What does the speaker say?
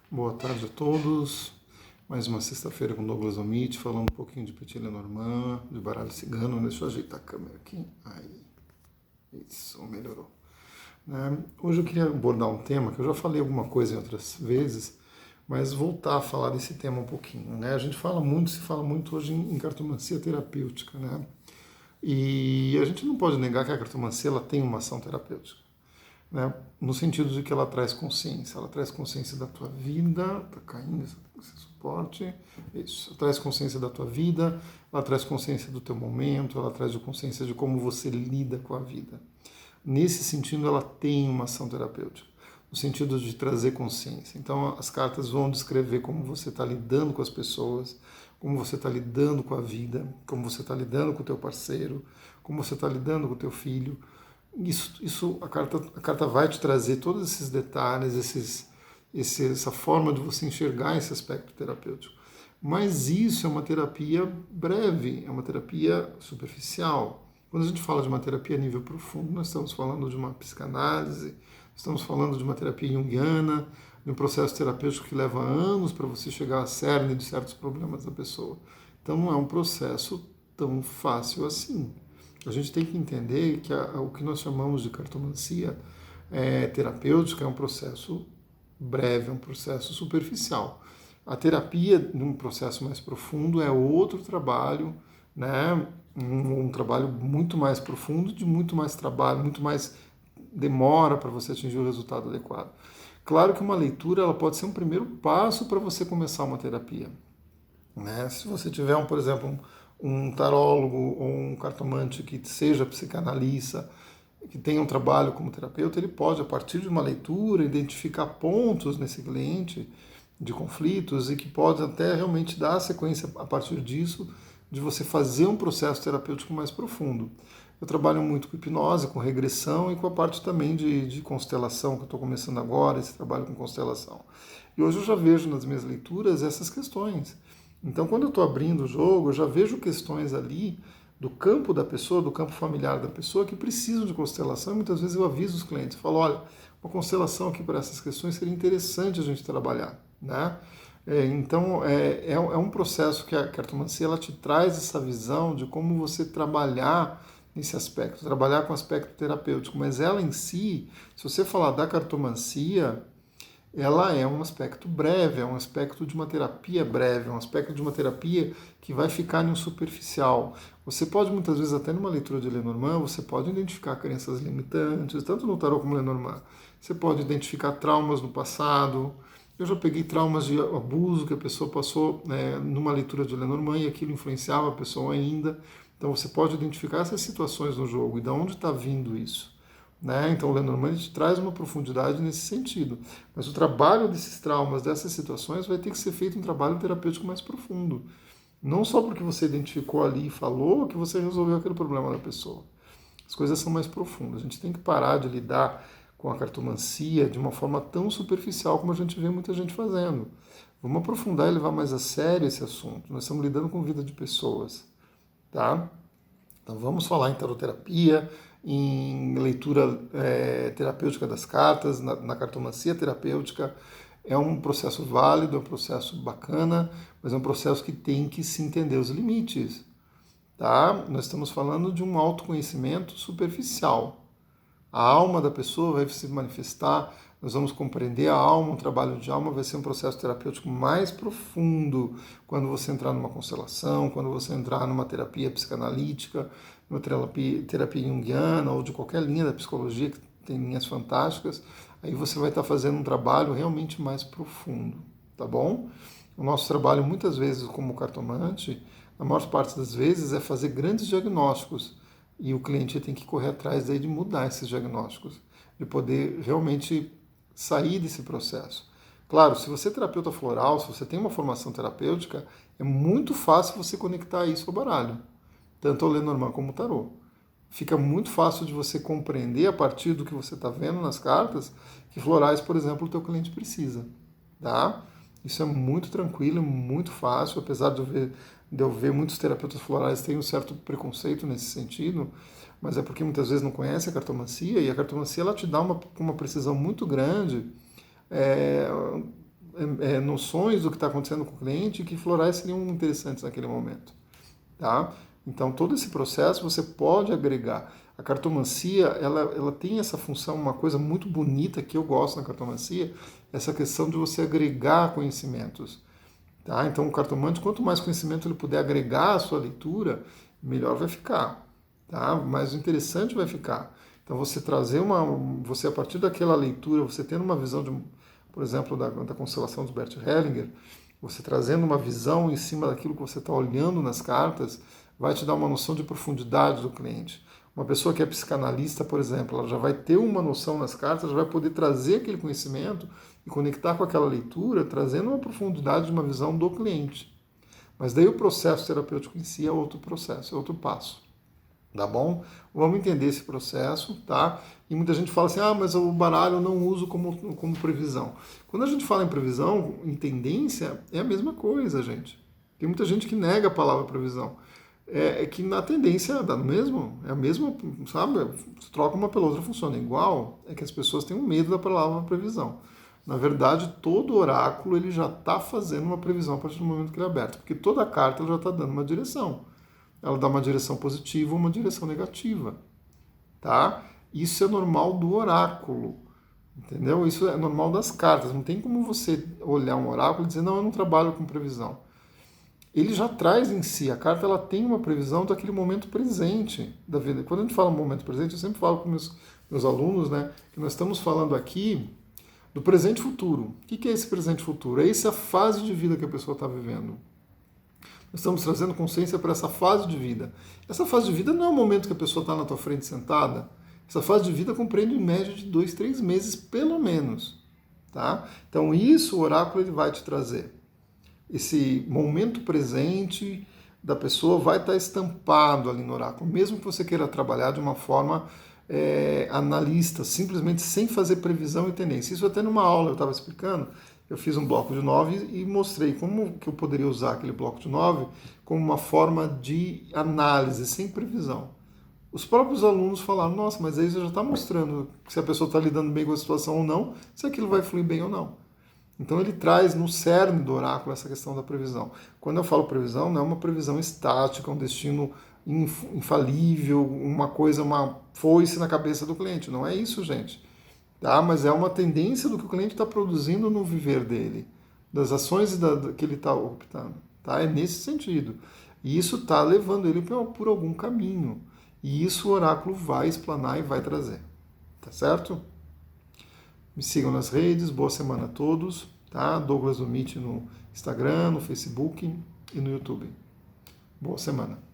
Boa tarde a todos. Mais uma sexta-feira com Douglas Omid, falando um pouquinho de Petit Lenormand, de baralho cigano. Deixa eu ajeitar a câmera aqui. Aí, isso, melhorou. Hoje eu queria abordar um tema que eu já falei alguma coisa em outras vezes, mas voltar a falar desse tema um pouquinho. A gente se fala muito hoje em cartomancia terapêutica, E a gente não pode negar que a cartomancia ela tem uma ação terapêutica. No sentido de que ela traz consciência da tua vida, tá caindo esse suporte, isso, ela traz consciência da tua vida, ela traz consciência do teu momento, ela traz consciência de como você lida com a vida. Nesse sentido, ela tem uma ação terapêutica, no sentido de trazer consciência. Então, as cartas vão descrever como você está lidando com as pessoas, como você está lidando com a vida, como você está lidando com o teu parceiro, como você está lidando com o teu filho. A carta vai te trazer todos esses detalhes, essa forma de você enxergar esse aspecto terapêutico. Mas isso é uma terapia breve, é uma terapia superficial. Quando a gente fala de uma terapia a nível profundo, nós estamos falando de uma psicanálise, estamos falando de uma terapia junguiana, de um processo terapêutico que leva anos para você chegar à cerne de certos problemas da pessoa. Então não é um processo tão fácil assim. A gente tem que entender que o que nós chamamos de cartomancia terapêutica é um processo breve, é um processo superficial. A terapia, num processo mais profundo, é outro trabalho, um trabalho muito mais profundo, de muito mais trabalho, muito mais demora para você atingir o resultado adequado. Claro que uma leitura ela pode ser um primeiro passo para você começar uma terapia. Se você tiver, por exemplo, um tarólogo ou um cartomante que seja psicanalista, que tenha um trabalho como terapeuta, ele pode, a partir de uma leitura, identificar pontos nesse cliente de conflitos e que pode até realmente dar sequência a partir disso, de você fazer um processo terapêutico mais profundo. Eu trabalho muito com hipnose, com regressão e com a parte também de constelação, que eu estou começando agora, esse trabalho com constelação. E hoje eu já vejo nas minhas leituras essas questões. Então, quando eu estou abrindo o jogo, eu já vejo questões ali do campo da pessoa, do campo familiar da pessoa, que precisam de constelação. E muitas vezes eu aviso os clientes, falo, olha, uma constelação aqui para essas questões seria interessante a gente trabalhar, Então, é um processo que a cartomancia ela te traz essa visão de como você trabalhar nesse aspecto, trabalhar com o aspecto terapêutico. Mas ela em si, se você falar da cartomancia, ela é um aspecto breve, é um aspecto de uma terapia breve, é um aspecto de uma terapia que vai ficar no superficial. Você pode, muitas vezes, até numa leitura de Lenormand, você pode identificar crenças limitantes, tanto no tarot como no Lenormand. Você pode identificar traumas no passado. Eu já peguei traumas de abuso que a pessoa passou numa leitura de Lenormand e aquilo influenciava a pessoa ainda. Então você pode identificar essas situações no jogo e de onde está vindo isso. Então o Lenormand te traz uma profundidade nesse sentido. Mas o trabalho desses traumas, dessas situações, vai ter que ser feito um trabalho terapêutico mais profundo. Não só porque você identificou ali e falou que você resolveu aquele problema da pessoa. As coisas são mais profundas. A gente tem que parar de lidar com a cartomancia de uma forma tão superficial como a gente vê muita gente fazendo. Vamos aprofundar e levar mais a sério esse assunto. Nós estamos lidando com a vida de pessoas, tá? Então vamos falar em taroterapia, em leitura terapêutica das cartas, na cartomancia terapêutica. É um processo válido, é um processo bacana, mas é um processo que tem que se entender os limites. Tá? Nós estamos falando de um autoconhecimento superficial. A alma da pessoa vai se manifestar, nós vamos compreender a alma, um trabalho de alma vai ser um processo terapêutico mais profundo quando você entrar numa constelação, quando você entrar numa terapia psicanalítica, numa terapia junguiana ou de qualquer linha da psicologia, que tem linhas fantásticas, aí você vai estar fazendo um trabalho realmente mais profundo, tá bom? O nosso trabalho, muitas vezes, como cartomante, na maior parte das vezes, é fazer grandes diagnósticos. E o cliente tem que correr atrás daí de mudar esses diagnósticos, de poder realmente sair desse processo. Claro, se você é terapeuta floral, se você tem uma formação terapêutica, é muito fácil você conectar isso ao baralho, tanto ao Lenormand como ao tarô. Fica muito fácil de você compreender a partir do que você está vendo nas cartas que florais, por exemplo, o teu cliente precisa, tá? Isso é muito tranquilo, muito fácil, apesar de eu ver muitos terapeutas florais têm um certo preconceito nesse sentido, mas é porque muitas vezes não conhece a cartomancia, e a cartomancia ela te dá uma precisão muito grande, é, noções do que está acontecendo com o cliente que florais seriam interessantes naquele momento, tá? Então, todo esse processo você pode agregar. A cartomancia, ela tem essa função, uma coisa muito bonita que eu gosto na cartomancia, essa questão de você agregar conhecimentos. Tá? Então, o cartomante, quanto mais conhecimento ele puder agregar à sua leitura, melhor vai ficar. Tá? Mais interessante vai ficar. Então, você trazer você a partir daquela leitura, você tendo uma visão, por exemplo, da constelação de Bert Hellinger, você trazendo uma visão em cima daquilo que você está olhando nas cartas, vai te dar uma noção de profundidade do cliente. Uma pessoa que é psicanalista, por exemplo, ela já vai ter uma noção nas cartas, já vai poder trazer aquele conhecimento e conectar com aquela leitura, trazendo uma profundidade de uma visão do cliente. Mas daí o processo terapêutico em si é outro processo, é outro passo. Tá bom? Vamos entender esse processo, tá? E muita gente fala assim, mas o baralho eu não uso como previsão. Quando a gente fala em previsão, em tendência, é a mesma coisa, gente. Tem muita gente que nega a palavra previsão. É que na tendência dá no mesmo, é a mesma, sabe? Você troca uma pela outra, funciona igual. É que as pessoas têm um medo da palavra previsão. Na verdade, todo oráculo ele já está fazendo uma previsão a partir do momento que ele é aberto, porque toda carta ela já está dando uma direção. Ela dá uma direção positiva ou uma direção negativa, tá? Isso é normal do oráculo, entendeu? Isso é normal das cartas. Não tem como você olhar um oráculo e dizer, não, eu não trabalho com previsão. Ele já traz em si, a carta ela tem uma previsão daquele momento presente da vida. Quando a gente fala momento presente, eu sempre falo com meus alunos, né, que nós estamos falando aqui do presente e futuro. O que é esse presente e futuro? É essa fase de vida que a pessoa está vivendo. Nós estamos trazendo consciência para essa fase de vida. Essa fase de vida não é o momento que a pessoa está na tua frente sentada. Essa fase de vida compreende em média de 2, 3 meses, pelo menos. Tá? Então isso o oráculo ele vai te trazer. Esse momento presente da pessoa vai estar estampado ali no oráculo, mesmo que você queira trabalhar de uma forma analista, simplesmente sem fazer previsão e tendência. Isso até numa aula eu estava explicando, eu fiz um bloco de 9 e mostrei como que eu poderia usar aquele bloco de 9 como uma forma de análise, sem previsão. Os próprios alunos falaram, nossa, mas aí você já está mostrando se a pessoa está lidando bem com a situação ou não, se aquilo vai fluir bem ou não. Então ele traz no cerne do oráculo essa questão da previsão. Quando eu falo previsão, não é uma previsão estática, um destino infalível, uma coisa, uma foice na cabeça do cliente. Não é isso, gente. Tá? Mas é uma tendência do que o cliente está produzindo no viver dele, das ações que ele está optando. Tá? É nesse sentido. E isso está levando ele por algum caminho. E isso o oráculo vai explanar e vai trazer. Tá certo? Me sigam nas redes, boa semana a todos, tá? Douglas do Meet no Instagram, no Facebook e no YouTube. Boa semana.